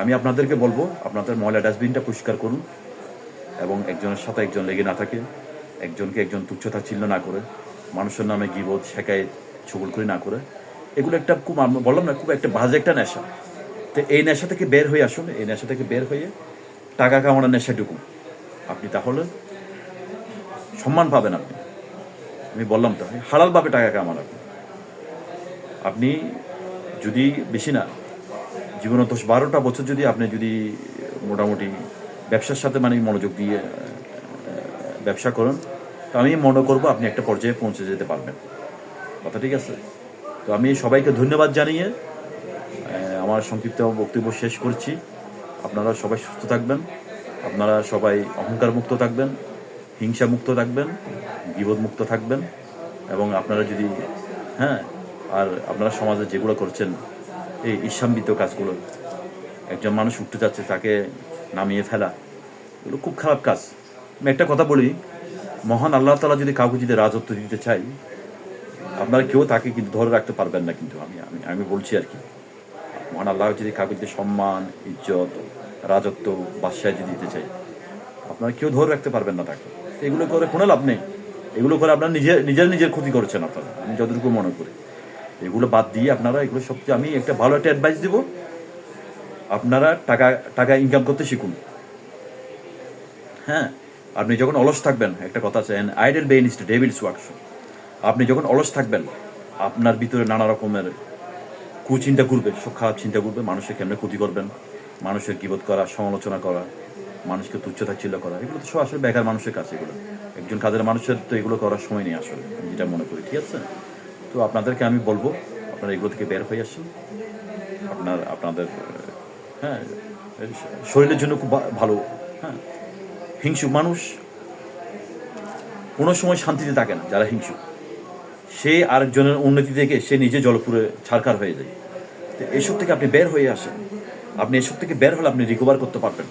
আমি আপনাদেরকে বলবো, আপনাদের ময়লা ডাস্টবিনটা পরিষ্কার করুন এবং একজনের সাথে একজন লেগে না থাকে, একজনকে একজন তুচ্ছতা চিহ্ন না করে, মানুষের নামে গিবত শেখায়ত চুগলখড়ি না করে। এগুলো একটা খুব, বললাম না, খুব একটা বাজে একটা নেশা। তো এই নেশা থেকে বের হয়ে আসুন, এই নেশা থেকে বের হয়ে টাকা কামানোর নেশা ঢুকুন। আপনি তাহলে সম্মান পাবেন। আমি বললাম তো, হালালভাবে টাকা কামান। আপনি যদি বেশি না, জীবনে 10-12টা বছর যদি আপনি যদি মোটামুটি ব্যবসার সাথে মানে মনোযোগ দিয়ে ব্যবসা করেন, তো আমি মনে করবো আপনি একটা পর্যায়ে পৌঁছে যেতে পারবেন। কথা ঠিক আছে? তো আমি সবাইকে ধন্যবাদ জানিয়ে আমার সংক্ষিপ্ত বক্তব্য শেষ করছি। আপনারা সবাই সুস্থ থাকবেন, আপনারা সবাই অহংকার মুক্ত থাকবেন, হিংসা মুক্ত থাকবেন, গীবত মুক্ত থাকবেন। এবং আপনারা যদি আর আপনারা সমাজে যেগুলো করছেন, এই ঈর্ষান্বিত কাজগুলো, একজন মানুষ উঠতে যাচ্ছে তাকে নামিয়ে ফেলা, এগুলো খুব খারাপ কাজ। আমি একটা কথা বলি, মহান আল্লাহ তাআলা যদি কাউকে যদি রাজত্ব দিতে চাই, আপনারা কেউ তাকে কিন্তু ধরে রাখতে পারবেন না। কিন্তু আমি বলছি আর কি, মহান আল্লাহ যদি কাউকে যদি সম্মান, ইজ্জত, রাজত্ব, বাদশাহ যদি দিতে চাই, আপনারা কেউ ধরে রাখতে পারবেন না তাকে। এগুলো করে কোনো লাভ নেই। এগুলো করে আপনারা নিজের ক্ষতি করছেন আপনারা, আমি যতটুকু মনে করি। এগুলো বাদ দিয়ে আপনারা এগুলো সবচেয়ে, আমি একটা ভালো একটা অ্যাডভাইস দিব, আপনারা টাকা ইনকাম করতে শিখুন। আপনি যখন অলস থাকবেন, একটা কথা আছে, an idol brain is the Devil's workshop. আপনি যখন অলস থাকবেন, আপনার ভিতরে নানা রকমের কুচিন্তা করবে, সব খারাপ চিন্তা করবে। মানুষের কেমনে ক্ষতি করবেন, মানুষের গীবত করা, সমালোচনা করা, মানুষকে তুচ্ছ-তাচ্ছিল্য করা, এগুলো তো সব আসলে বেকার মানুষের কাছে। এগুলো একজন কাজের মানুষের তো এগুলো করার সময় নেই আসলে, আমি যেটা মনে করি। ঠিক আছে? তো আপনাদেরকে আমি বলবো, আপনারা এগুলো থেকে বের হয়ে আসুন। আপনাদের শরীরের জন্য খুব ভালো। হিংসুক মানুষ কোনো সময় শান্তিতে থাকে না। যারা হিংসুক, সে আরেকজনের উন্নতি দেখে সে নিজে জলপুরে ছারখার হয়ে যায়। তো এসব থেকে আপনি বের হয়ে আসেন। আপনি এসব থেকে বের হলে আপনি রিকভার করতে পারবেন।